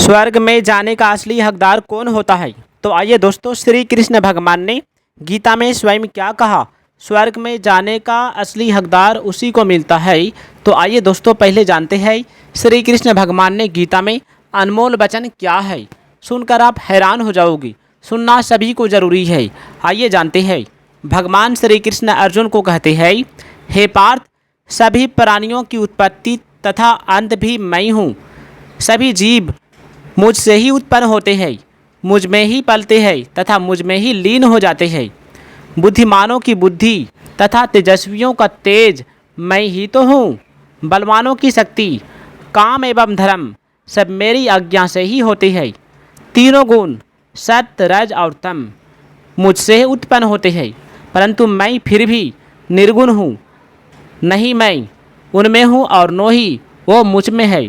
स्वर्ग में जाने का असली हकदार कौन होता है? तो आइए दोस्तों, श्री कृष्ण भगवान ने गीता में स्वयं क्या कहा? स्वर्ग में जाने का असली हकदार उसी को मिलता है। तो आइए दोस्तों, पहले जानते हैं श्री कृष्ण भगवान ने गीता में अनमोल वचन क्या है। सुनकर आप हैरान हो जाओगी, सुनना सभी को जरूरी है। आइए जानते हैं। भगवान श्री कृष्ण अर्जुन को कहते हैं, हे पार्थ, सभी प्राणियों की उत्पत्ति तथा अंत भी मैं हूँ। सभी जीव मुझसे ही उत्पन्न होते हैं, मुझ में ही पलते हैं तथा मुझ में ही लीन हो जाते हैं। बुद्धिमानों की बुद्धि तथा तेजस्वियों का तेज मैं ही तो हूँ। बलवानों की शक्ति, काम एवं धर्म सब मेरी आज्ञा से ही होते हैं। तीनों गुण सत्य, रज और तम मुझसे उत्पन्न होते हैं, परंतु मैं फिर भी निर्गुण हूँ। नहीं मैं उनमें हूँ और न ही वो मुझ में है।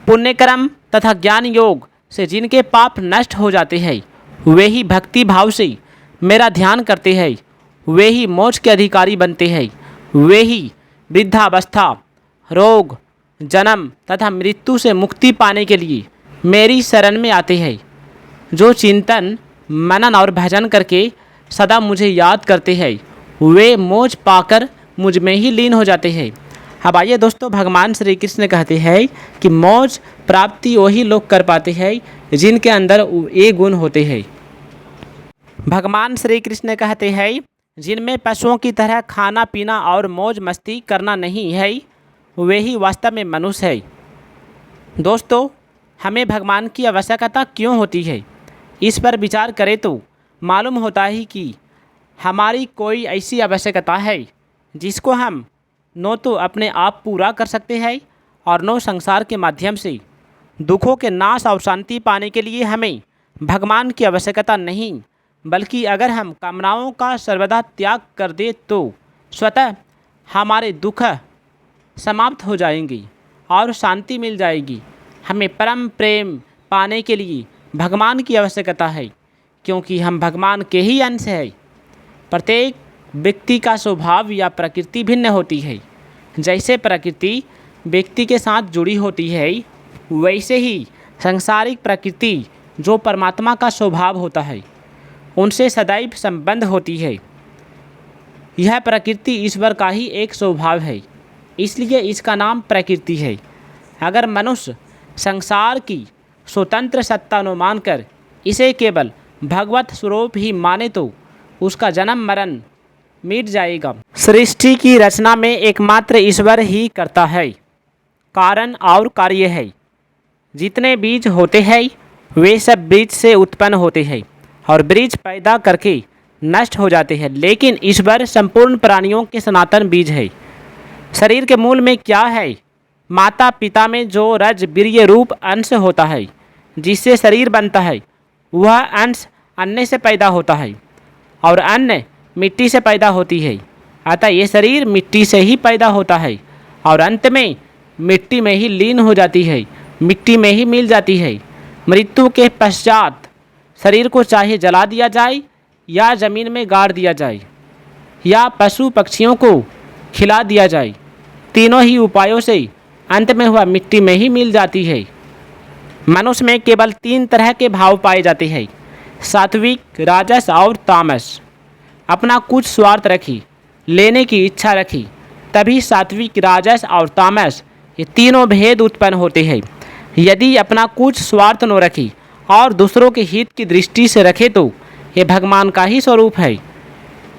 पुण्यकर्म तथा ज्ञान योग से जिनके पाप नष्ट हो जाते हैं, वे ही भक्ति भाव से मेरा ध्यान करते हैं, वे ही मोक्ष के अधिकारी बनते हैं। वे ही वृद्धावस्था, रोग, जन्म तथा मृत्यु से मुक्ति पाने के लिए मेरी शरण में आते हैं। जो चिंतन, मनन और भजन करके सदा मुझे याद करते हैं, वे मोक्ष पाकर मुझ में ही लीन हो जाते हैं। अब आइए दोस्तों, भगवान श्री कृष्ण कहते हैं कि मोक्ष प्राप्ति वही लोग कर पाते हैं जिनके अंदर ये गुण होते हैं। भगवान श्री कृष्ण कहते हैं, जिनमें पशुओं की तरह खाना पीना और मौज मस्ती करना नहीं है, वे ही वास्तव में मनुष्य है। दोस्तों, हमें भगवान की आवश्यकता क्यों होती है, इस पर विचार करें तो मालूम होता है कि हमारी कोई ऐसी आवश्यकता है जिसको हम न तो अपने आप पूरा कर सकते हैं और न संसार के माध्यम से दुखों के नाश और शांति पाने के लिए हमें भगवान की आवश्यकता नहीं, बल्कि अगर हम कामनाओं का सर्वदा त्याग कर दे तो स्वतः हमारे दुख समाप्त हो जाएंगे और शांति मिल जाएगी। हमें परम प्रेम पाने के लिए भगवान की आवश्यकता है, क्योंकि हम भगवान के ही अंश हैं। प्रत्येक व्यक्ति का स्वभाव या प्रकृति भिन्न होती है। जैसे प्रकृति व्यक्ति के साथ जुड़ी होती है, वैसे ही सांसारिक प्रकृति जो परमात्मा का स्वभाव होता है, उनसे सदैव संबंध होती है। यह प्रकृति ईश्वर का ही एक स्वभाव है, इसलिए इसका नाम प्रकृति है। अगर मनुष्य संसार की स्वतंत्र सत्ता न मानकर इसे केवल भगवत स्वरूप ही माने तो उसका जन्म मरण मिट जाएगा। सृष्टि की रचना में एकमात्र ईश्वर ही करता है, कारण और कार्य है। जितने बीज होते हैं वे सब बीज से उत्पन्न होते हैं और बीज पैदा करके नष्ट हो जाते हैं, लेकिन ईश्वर संपूर्ण प्राणियों के सनातन बीज है। शरीर के मूल में क्या है? माता पिता में जो रज वीर्य रूप अंश होता है जिससे शरीर बनता है, वह अंश अन्न से पैदा होता है और अन्न मिट्टी से पैदा होती है। अतः ये शरीर मिट्टी से ही पैदा होता है और अंत में मिट्टी में ही लीन हो जाती है, मिट्टी में ही मिल जाती है। मृत्यु के पश्चात शरीर को चाहे जला दिया जाए या ज़मीन में गाड़ दिया जाए या पशु पक्षियों को खिला दिया जाए, तीनों ही उपायों से अंत में वह मिट्टी में ही मिल जाती है। मनुष्य में केवल 3 तरह के भाव पाए जाते हैं, सात्विक, राजस और तामस। अपना कुछ स्वार्थ रखी, लेने की इच्छा रखी, तभी सात्विक, राजस और तामस ये तीनों भेद उत्पन्न होते हैं। यदि अपना कुछ स्वार्थ न रखी और दूसरों के हित की दृष्टि से रखे तो ये भगवान का ही स्वरूप है।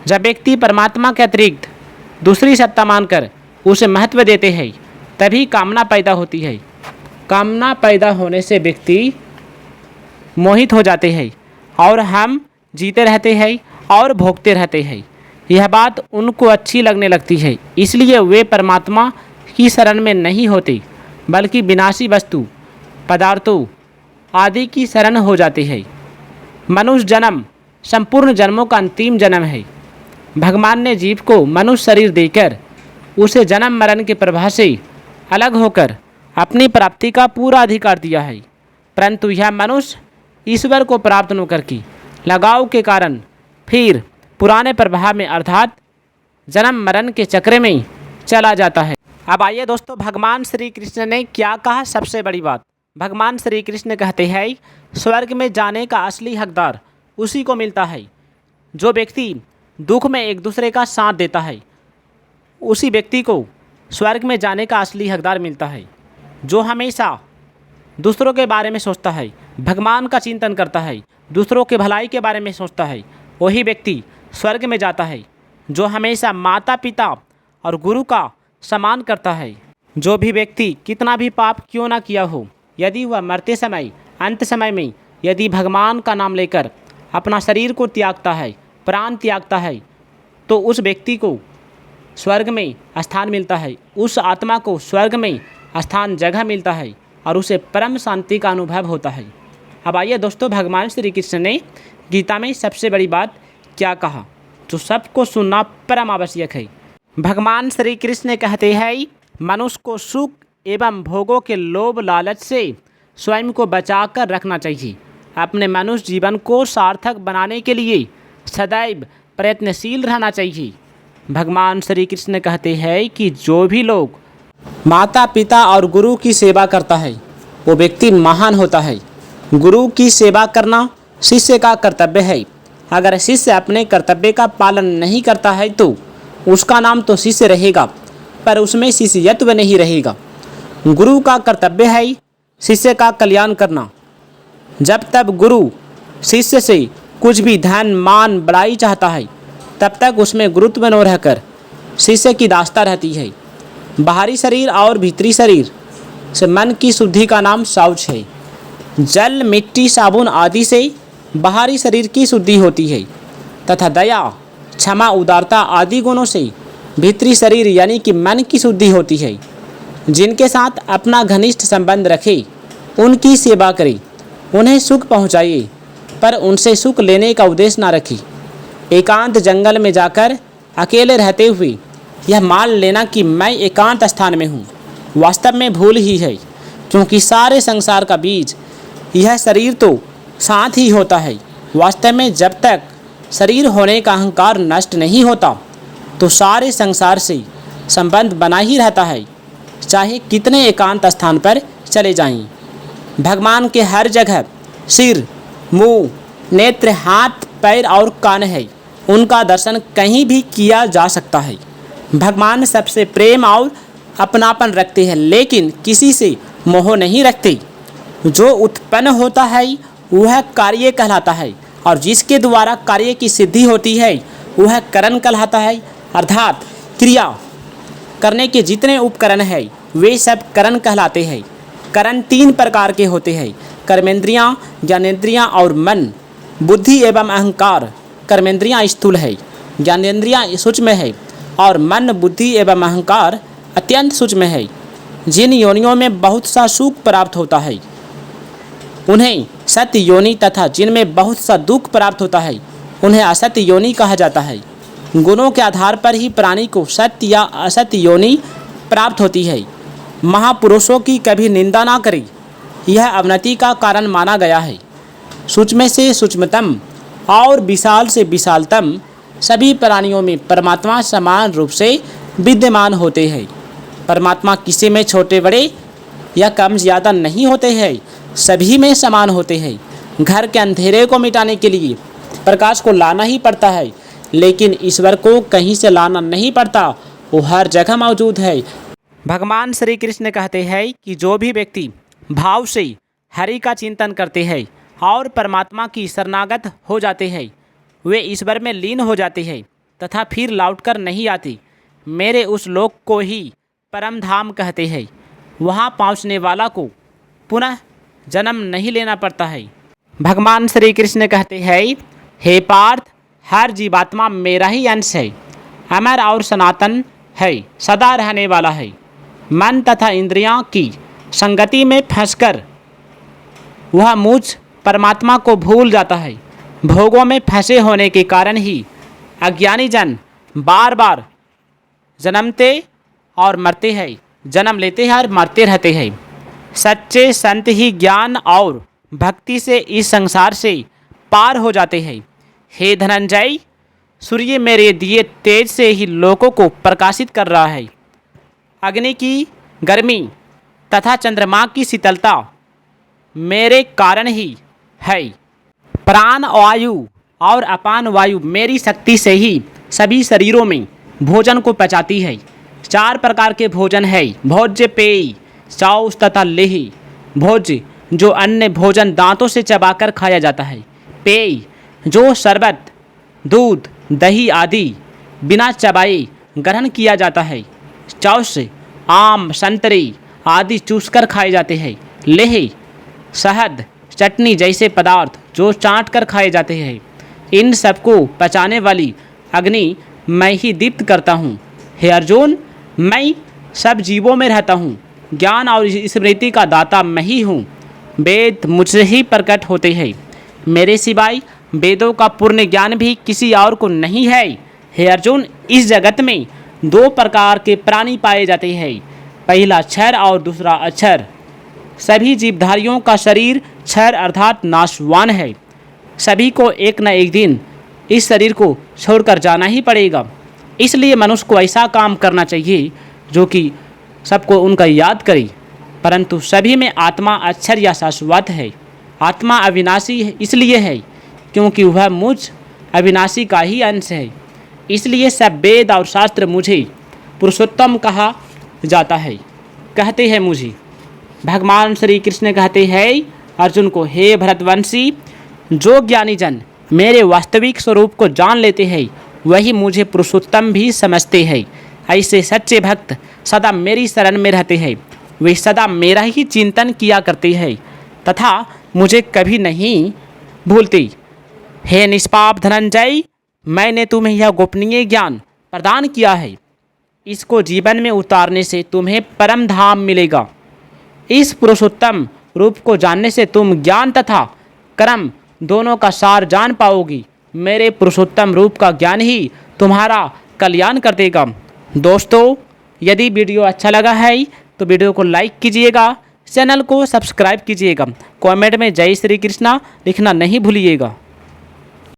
जब व्यक्ति परमात्मा के अतिरिक्त दूसरी सत्ता मानकर उसे महत्व देते हैं, तभी कामना पैदा होती है। कामना पैदा होने से व्यक्ति मोहित हो जाते हैं और हम जीते रहते हैं और भोगते रहते हैं। यह बात उनको अच्छी लगने लगती है, इसलिए वे परमात्मा की शरण में नहीं होते, बल्कि विनाशी वस्तु, पदार्थों आदि की शरण हो जाते हैं। मनुष्य जन्म संपूर्ण जन्मों का अंतिम जन्म है। भगवान ने जीव को मनुष्य शरीर देकर उसे जन्म मरण के प्रभाव से अलग होकर अपनी प्राप्ति का पूरा अधिकार दिया है, परंतु यह मनुष्य ईश्वर को प्राप्त न करके लगाव के कारण फिर पुराने प्रभाव में अर्थात जन्म मरण के चक्र में चला जाता है। अब आइए दोस्तों, भगवान श्री कृष्ण ने क्या कहा? सबसे बड़ी बात, भगवान श्री कृष्ण कहते हैं स्वर्ग में जाने का असली हकदार उसी को मिलता है जो व्यक्ति दुख में एक दूसरे का साथ देता है। उसी व्यक्ति को स्वर्ग में जाने का असली हकदार मिलता है। जो हमेशा दूसरों के बारे में सोचता है, भगवान का चिंतन करता है, दूसरों के भलाई के बारे में सोचता है, वही व्यक्ति स्वर्ग में जाता है। जो हमेशा माता पिता और गुरु का सम्मान करता है। जो भी व्यक्ति कितना भी पाप क्यों ना किया हो, यदि वह मरते समय अंत समय में यदि भगवान का नाम लेकर अपना शरीर को त्यागता है, प्राण त्यागता है, तो उस व्यक्ति को स्वर्ग में स्थान मिलता है। उस आत्मा को स्वर्ग में स्थान जगह मिलता है और उसे परम शांति का अनुभव होता है। अब आइए दोस्तों, भगवान श्री कृष्ण ने गीता में सबसे बड़ी बात क्या कहा, जो सबको सुनना परम आवश्यक है। भगवान श्री कृष्ण कहते हैं मनुष्य को सुख एवं भोगों के लोभ लालच से स्वयं को बचाकर रखना चाहिए। अपने मनुष्य जीवन को सार्थक बनाने के लिए सदैव प्रयत्नशील रहना चाहिए। भगवान श्री कृष्ण कहते हैं कि जो भी लोग माता पिता और गुरु की सेवा करता है वो व्यक्ति महान होता है। गुरु की सेवा करना शिष्य का कर्तव्य है। अगर शिष्य अपने कर्तव्य का पालन नहीं करता है तो उसका नाम तो शिष्य रहेगा, पर उसमें शिष्यत्व नहीं रहेगा। गुरु का कर्तव्य है शिष्य का कल्याण करना। जब तक गुरु शिष्य से कुछ भी धन मान बड़ाई चाहता है, तब तक उसमें गुरुत्व न रहकर शिष्य की दास्ता रहती है। बाहरी शरीर और भीतरी शरीर से मन की शुद्धि का नाम शौच है। जल मिट्टी साबुन आदि से बाहरी शरीर की शुद्धि होती है तथा दया क्षमा उदारता आदि गुणों से भीतरी शरीर यानी कि मन की शुद्धि होती है। जिनके साथ अपना घनिष्ठ संबंध रखे, उनकी सेवा करे, उन्हें सुख पहुँचाइए, पर उनसे सुख लेने का उद्देश्य ना रखे। एकांत जंगल में जाकर अकेले रहते हुए यह मान लेना कि मैं एकांत स्थान में हूँ, वास्तव में भूल ही है, क्योंकि सारे संसार का बीज यह शरीर तो साथ ही होता है। वास्तव में जब तक शरीर होने का अहंकार नष्ट नहीं होता तो सारे संसार से संबंध बना ही रहता है, चाहे कितने एकांत स्थान पर चले जाएं। भगवान के हर जगह सिर, मुंह, नेत्र, हाथ, पैर और कान है। उनका दर्शन कहीं भी किया जा सकता है। भगवान सबसे प्रेम और अपनापन रखते हैं, लेकिन किसी से मोह नहीं रखते। जो उत्पन्न होता है वह कार्य कहलाता है और जिसके द्वारा कार्य की सिद्धि होती है वह करण कहलाता है। अर्थात क्रिया करने के जितने उपकरण हैं वे सब करण कहलाते हैं। करण 3 प्रकार के होते हैं, कर्मेंद्रियाँ, ज्ञानेंद्रियाँ और मन। बुद्धि एवं अहंकार कर्मेंद्रियाँ स्थूल है, ज्ञानेंद्रियाँ सूक्ष्म है और मन बुद्धि एवं अहंकार अत्यंत सूक्ष्म है। जिन योनियों में बहुत सा सुख प्राप्त होता है उन्हें सत्य योनि तथा जिनमें बहुत सा दुख प्राप्त होता है उन्हें असत्य योनि कहा जाता है। गुणों के आधार पर ही प्राणी को सत्य या असत्य योनि प्राप्त होती है। महापुरुषों की कभी निंदा ना करें, यह अवनति का कारण माना गया है। सूक्ष्म से सूक्ष्मतम और विशाल से विशालतम सभी प्राणियों में परमात्मा समान रूप से विद्यमान होते हैं। परमात्मा किसी में छोटे बड़े या कम ज़्यादा नहीं होते हैं, सभी में समान होते हैं। घर के अंधेरे को मिटाने के लिए प्रकाश को लाना ही पड़ता है, लेकिन ईश्वर को कहीं से लाना नहीं पड़ता, वो हर जगह मौजूद है। भगवान श्री कृष्ण कहते हैं कि जो भी व्यक्ति भाव से हरि का चिंतन करते हैं और परमात्मा की शरणागत हो जाते हैं, वे ईश्वर में लीन हो जाते हैं तथा फिर लौटकर नहीं आते। मेरे उस लोक को ही परम धाम कहते हैं। वहाँ पहुँचने वाला को पुनः जन्म नहीं लेना पड़ता है। भगवान श्री कृष्ण कहते हैं, हे पार्थ, हर जीवात्मा मेरा ही अंश है, अमर और सनातन है, सदा रहने वाला है। मन तथा इंद्रियां की संगति में फंसकर वह मुझ परमात्मा को भूल जाता है। भोगों में फंसे होने के कारण ही अज्ञानी जन बार बार जन्मते और मरते हैं, जन्म लेते हैं और मरते रहते हैं। सच्चे संत ही ज्ञान और भक्ति से इस संसार से पार हो जाते हैं। हे धनंजय, सूर्य मेरे दिए तेज से ही लोगों को प्रकाशित कर रहा है। अग्नि की गर्मी तथा चंद्रमा की शीतलता मेरे कारण ही है। प्राण वायु और अपान वायु मेरी शक्ति से ही सभी शरीरों में भोजन को पचाती है। 4 प्रकार के भोजन है, भोज्य, पेय, चाउस तथा लेही। भोज्य जो अन्य भोजन दांतों से चबाकर खाया जाता है। पेय जो शरबत, दूध, दही आदि बिना चबाए ग्रहण किया जाता है। चाउस आम, संतरे आदि चूसकर खाए जाते हैं। लेह शहद, चटनी जैसे पदार्थ जो चाट कर खाए जाते हैं। इन सबको पचाने वाली अग्नि मैं ही दीप्त करता हूँ। हे अर्जुन, मैं सब जीवों में रहता हूँ। ज्ञान और स्मृति का दाता मैं ही हूँ। वेद मुझसे ही प्रकट होते हैं। मेरे सिवाय वेदों का पूर्ण ज्ञान भी किसी और को नहीं है। हे अर्जुन, इस जगत में 2 प्रकार के प्राणी पाए जाते हैं, पहला क्षर और दूसरा अक्षर। सभी जीवधारियों का शरीर क्षर अर्थात नाशवान है। सभी को एक न एक दिन इस शरीर को छोड़कर जाना ही पड़ेगा। इसलिए मनुष्य को ऐसा काम करना चाहिए जो कि सबको उनका याद करे। परंतु सभी में आत्मा अक्षर या शाश्वत है। आत्मा अविनाशी इसलिए है क्योंकि वह मुझ अविनाशी का ही अंश है। इसलिए सब वेद और शास्त्र मुझे पुरुषोत्तम कहा जाता है। कहते हैं मुझे, भगवान श्री कृष्ण कहते हैं अर्जुन को, हे भरतवंशी, जो ज्ञानी जन मेरे वास्तविक स्वरूप को जान लेते हैं वही मुझे पुरुषोत्तम भी समझते हैं। ऐसे सच्चे भक्त सदा मेरी शरण में रहते हैं। वे सदा मेरा ही चिंतन किया करते हैं तथा मुझे कभी नहीं भूलते। हे निष्पाप धनंजय, मैंने तुम्हें यह गोपनीय ज्ञान प्रदान किया है। इसको जीवन में उतारने से तुम्हें परम धाम मिलेगा। इस पुरुषोत्तम रूप को जानने से तुम ज्ञान तथा कर्म दोनों का सार जान पाओगी। मेरे पुरुषोत्तम रूप का ज्ञान ही तुम्हारा कल्याण कर देगा। दोस्तों, यदि वीडियो अच्छा लगा है तो वीडियो को लाइक कीजिएगा, चैनल को सब्सक्राइब कीजिएगा, कमेंट में जय श्री कृष्णा लिखना नहीं भूलिएगा।